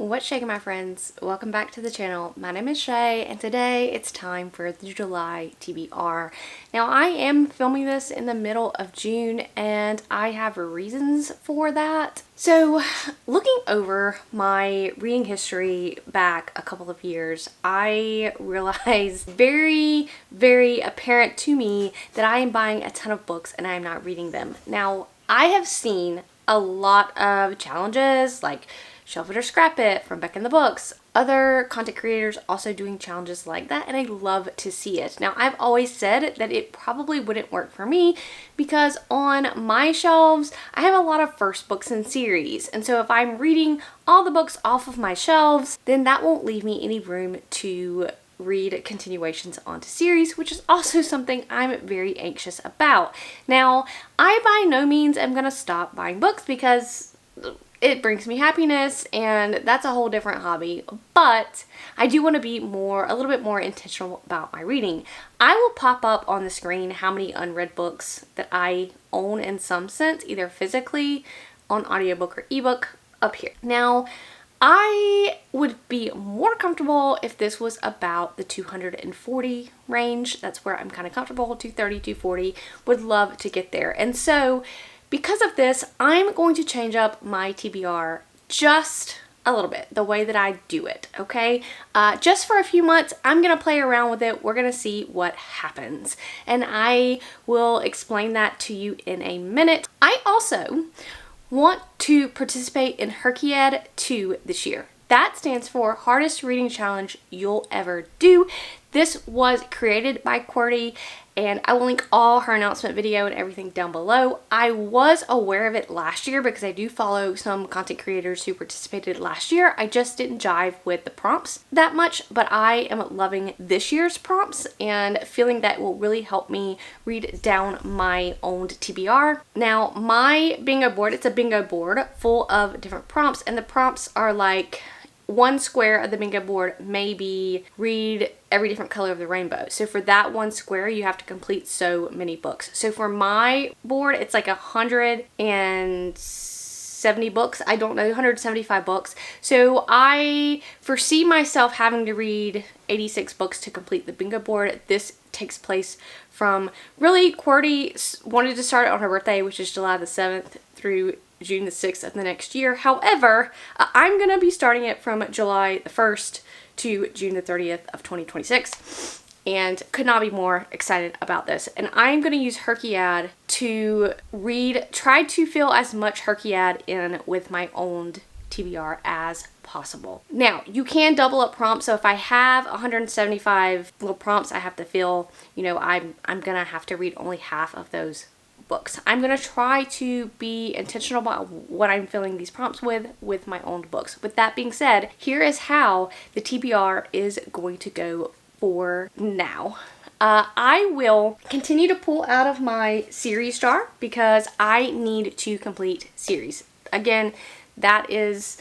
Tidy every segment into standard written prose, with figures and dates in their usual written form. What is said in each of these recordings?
What's shaking, my friends? Welcome back to the channel. My name is Shay, and today it's time for the July TBR. Now, I am filming this in the middle of June, and I have reasons for that. So, looking over my reading history back a couple of years, I realized very apparent to me that I am buying a ton of books and I am not reading them. Now, I have seen a lot of challenges like Shelf It or Scrap It from Back in the Books. Other content creators also doing challenges like that, and I love to see it. Now, I've always said that it probably wouldn't work for me because on my shelves, I have a lot of first books in series. And so if I'm reading all the books off of my shelves, then that won't leave me any room to read continuations onto series, which is also something I'm very anxious about. Now, I by no means am going to stop buying books because it brings me happiness and that's a whole different hobby, but I do want to be a little bit more intentional about my reading. I will pop up on the screen how many unread books that I own in some sense, either physically, on audiobook or ebook, up here. Now, I would be more comfortable if this was about the 240 range. That's where I'm kind of comfortable, 230, 240. Would love to get there. And so, because of this, I'm going to change up my TBR just a little bit, the way that I do it, okay? Just for a few months, I'm going to play around with it. We're going to see what happens. And I will explain that to you in a minute. I also want to participate in HYRCED 2 this year. That stands for Hardest Reading Challenge You'll Ever Do. This was created by QWERTY, and I will link all her announcement video and everything down below. I was aware of it last year because I do follow some content creators who participated last year. I just didn't jive with the prompts that much, but I am loving this year's prompts and feeling that will really help me read down my own TBR. Now, my bingo board, it's a bingo board full of different prompts, and the prompts are like one square of the bingo board, maybe read every different color of the rainbow. So for that one square, you have to complete so many books. So for my board, it's like 170 books. I don't know, 175 books. So I foresee myself having to read 86 books to complete the bingo board. This takes place from, really, QWERTY wanted to start it on her birthday, which is July the 7th, through June the 6th of the next year. However, I'm going to be starting it from July the 1st to June the 30th of 2026, and could not be more excited about this. And I'm going to use HYRCED to try to fill as much HYRCED in with my own TBR as possible. Now, you can double up prompts, so if I have 175 little prompts I have to fill, you know, I'm going to have to read only half of those books. I'm going to try to be intentional about what I'm filling these prompts with my own books. With that being said, here is how the TBR is going to go for now. I will continue to pull out of my series jar because I need to complete series. Again, that is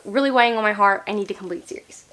really weighing on my heart. I need to complete series.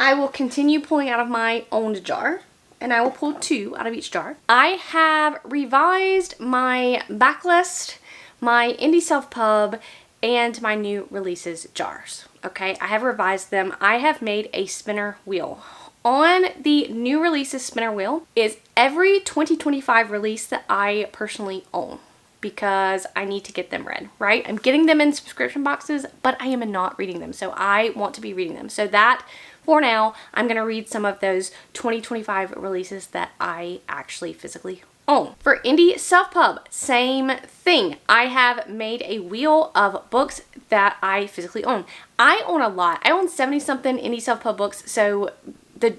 I will continue pulling out of my owned jar, and I will pull 2 out of each jar. I have revised my backlist, my indie self-pub, and my new releases jars. Okay, I have revised them. I have made a spinner wheel. On the new releases spinner wheel is every 2025 release that I personally own, because I need to get them read, right? I'm getting them in subscription boxes, but I am not reading them, so I want to be reading them. So that, for now, I'm going to read some of those 2025 releases that I actually physically own. For indie self-pub, same thing. I have made a wheel of books that I physically own. I own a lot. I own 70-something indie self-pub books, so the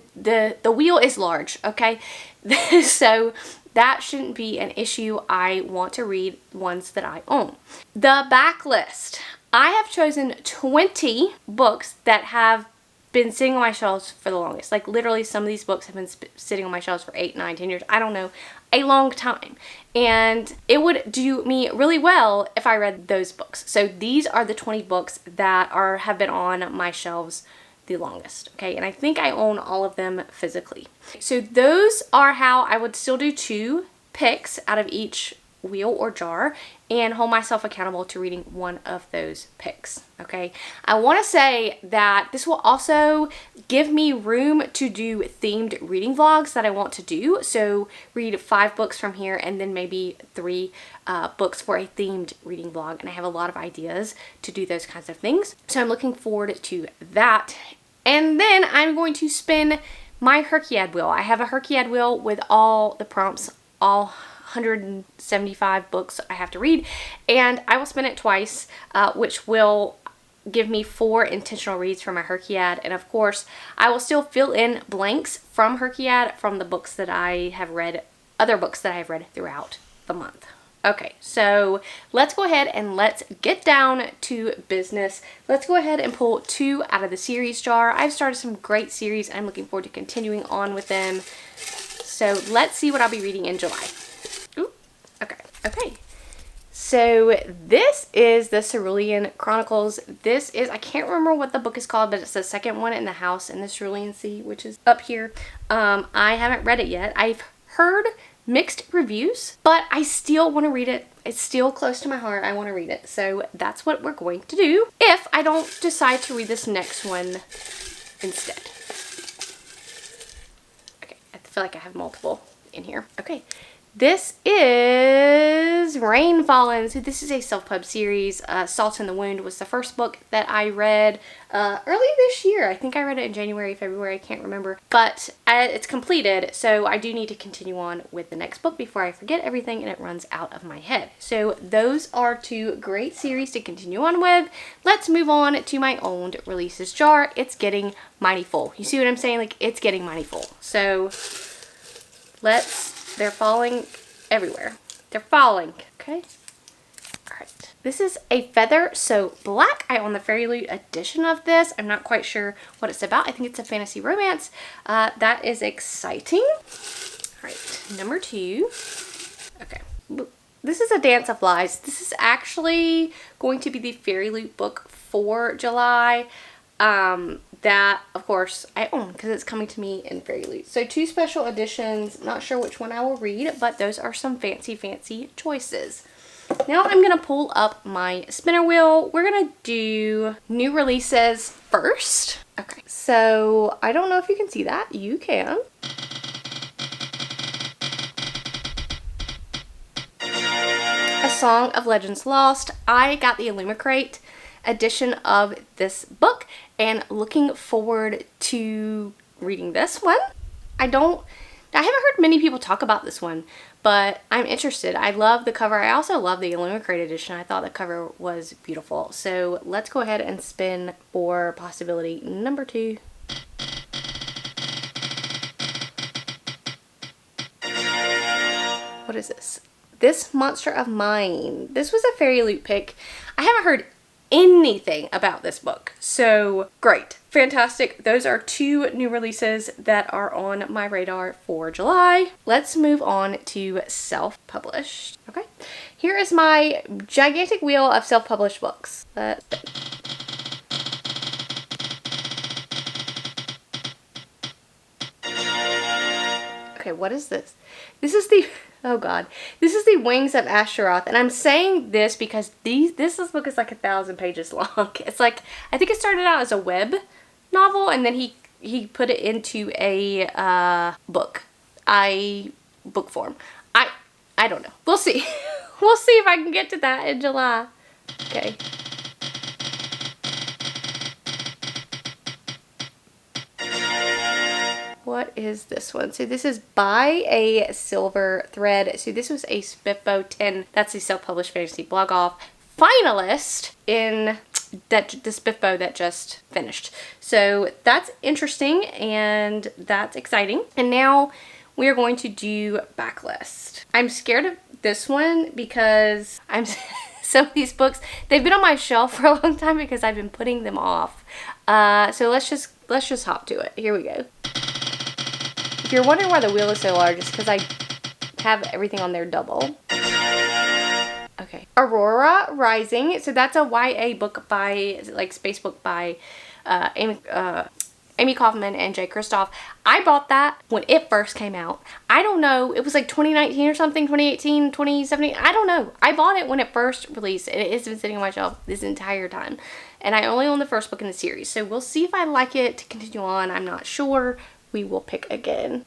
wheel is large, okay? So that shouldn't be an issue. I want to read ones that I own. The backlist. I have chosen 20 books that have been sitting on my shelves for the longest. Like, literally, some of these books have been sitting on my shelves for 8, 9, 10 years. I don't know. A long time. And it would do me really well if I read those books. So these are the 20 books that have been on my shelves the longest, okay? And I think I own all of them physically. So those are how I would still do 2 picks out of each wheel or jar and hold myself accountable to reading one of those picks. Okay, I want to say that this will also give me room to do themed reading vlogs that I want to do. So read 5 books from here and then maybe 3 books for a themed reading vlog. And I have a lot of ideas to do those kinds of things. So I'm looking forward to that. And then I'm going to spin my HYRCED wheel. I have a HYRCED wheel with all the prompts, all 175 books I have to read, and I will spin it twice, which will give me 4 intentional reads for my HYRCED. And of course, I will still fill in blanks from HYRCED from the books that I have read, other books that I have read throughout the month. Okay, so let's go ahead and let's get down to business. Let's go ahead and pull 2 out of the series jar. I've started some great series and I'm looking forward to continuing on with them. So let's see what I'll be reading in July. Ooh, okay. So this is the Cerulean Chronicles. This is, I can't remember what the book is called, but it's the second one in the house in the Cerulean Sea, which is up here. I haven't read it yet. I've heard mixed reviews, but I still want to read it. It's still close to my heart. I want to read it. So that's what we're going to do if I don't decide to read this next one instead. Okay, I feel like I have multiple in here. Okay. This is Rain Fallen. So this is a self-pub series. Salt in the Wound was the first book that I read early this year. I think I read it in January, February, I can't remember. But it's completed, so I do need to continue on with the next book before I forget everything and it runs out of my head. So those are 2 great series to continue on with. Let's move on to my owned releases jar. It's getting mighty full. You see what I'm saying? Like, it's getting mighty full. So they're falling everywhere. They're falling. Okay. All right. This is A Feather So Black. I own the Fairy Loot edition of this. I'm not quite sure what it's about. I think it's a fantasy romance. That is exciting. All right. Number 2. Okay. This is A Dance of Lies. This is actually going to be the Fairy Loot book for July. That, of course, I own because it's coming to me in Fairy Loot. So 2 special editions. Not sure which one I will read, but those are some fancy choices. Now I'm going to pull up my spinner wheel. We're going to do new releases first. Okay, so I don't know if you can see that. You can. A Song of Legends Lost. I got the Illumicrate edition of this book and looking forward to reading this one. I haven't heard many people talk about this one, but I'm interested. I love the cover. I also love the Illumicrate edition. I thought the cover was beautiful. So let's go ahead and spin for possibility number 2. What is this? This Monster of Mine. This was a Fairy Loot pick. I haven't heard anything about this book, so great, fantastic. Those are 2 new releases that are on my radar for July. Let's move on to self-published. Okay, here is my gigantic wheel of self-published books. Okay, what is this? This is the oh god, this is the Wings of Ashtaroth, and I'm saying this because this book is like 1,000 pages long. It's like, I think it started out as a web novel, and then he put it into a book form. I don't know. We'll see. We'll see if I can get to that in July. Okay. What is this one? So this is By a Silver Thread. So this was a Spiffbo 10. That's the self-published fantasy blog off finalist in the Spiffbo that just finished. So that's interesting and that's exciting. And now we are going to do backlist. I'm scared of this one because some of these books, they've been on my shelf for a long time because I've been putting them off. So let's just hop to it. Here we go. If you're wondering why the wheel is so large, it's because I have everything on there double. Okay. Aurora Rising. So that's a YA book by, like, space book by Amy, Amy Kaufman and Jay Kristoff. I bought that when it first came out. I don't know, it was like 2019 or something, 2018, 2017, I don't know. I bought it when it first released, and it has been sitting on my shelf this entire time. And I only own the first book in the series, so we'll see if I like it to continue on. I'm not sure. We will pick again.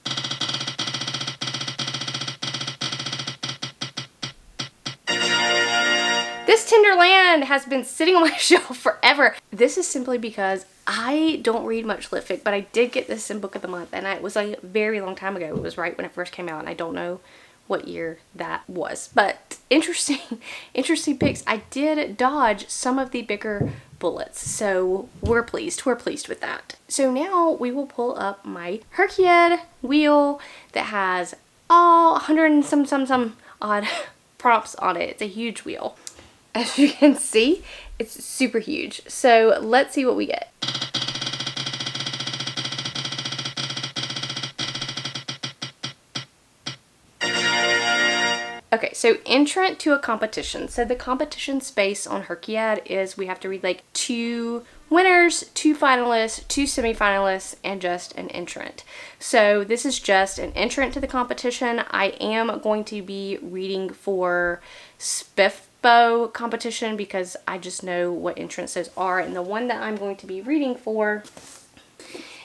This Tinderland has been sitting on my shelf forever. This is simply because I don't read much lit fic, but I did get this in Book of the Month, and it was a very long time ago. It was right when it first came out, and I don't know what year that was. But interesting picks. I did dodge some of the bigger bullets, so we're pleased with that. So now we will pull up my HYRCED wheel that has all 100 and some odd prompts on it. It's a huge wheel. As you can see, it's super huge. So let's see what we get. Okay, so entrant to a competition. So the competition space on HYRCED is we have to read like 2 winners, 2 finalists, 2 semifinalists, and just an entrant. So this is just an entrant to the competition. I am going to be reading for SPIFBO competition because I just know what entrants those are, and the one that I'm going to be reading for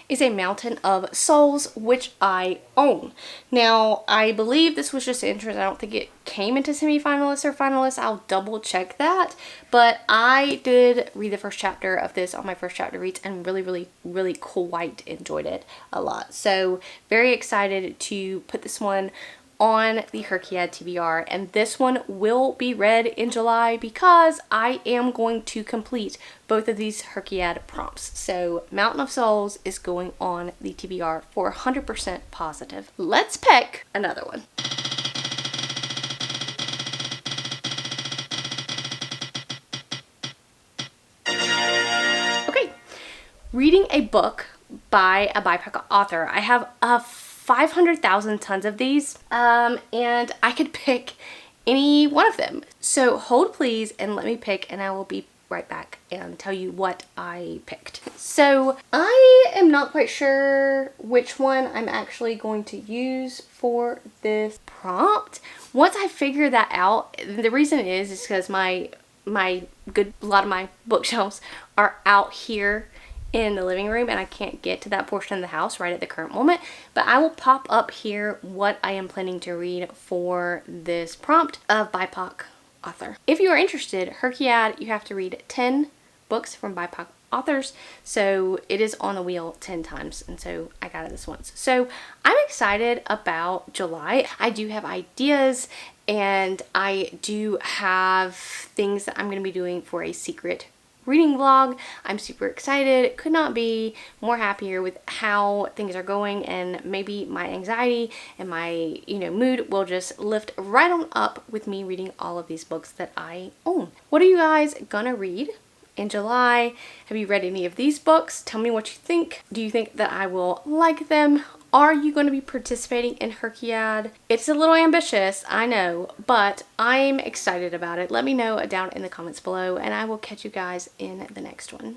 is a Mountain of Souls, which I own. Now, I believe this was just an entrant. I don't think it came into semifinalists or finalists. I'll double check that. But I did read the first chapter of this on my first chapter reads and really quite enjoyed it a lot. So, very excited to put this one on the HYRCED TBR, and this one will be read in July because I am going to complete both of these HYRCED prompts. So Mountain of Souls is going on the TBR for 100% positive. Let's pick another one. Okay, reading a book by a BIPOC author. I have 500,000 tons of these, and I could pick any one of them. So hold please and let me pick, and I will be right back and tell you what I picked. So I am not quite sure which one I'm actually going to use for this prompt. Once I figure that out, the reason is because a lot of my bookshelves are out here in the living room, and I can't get to that portion of the house right at the current moment, but I will pop up here what I am planning to read for this prompt of BIPOC author. If you are interested, HYRCED, you have to read 10 books from BIPOC authors, so it is on the wheel 10 times, and so I got it this once. So I'm excited about July. I do have ideas, and I do have things that I'm going to be doing for a secret reading vlog. I'm super excited. Could not be more happier with how things are going, and maybe my anxiety and my mood will just lift right on up with me reading all of these books that I own. What are you guys gonna read in July? Have you read any of these books? Tell me what you think. Do you think that I will like them? Are you going to be participating in HYRCED? It's a little ambitious, I know, but I'm excited about it. Let me know down in the comments below, and I will catch you guys in the next one.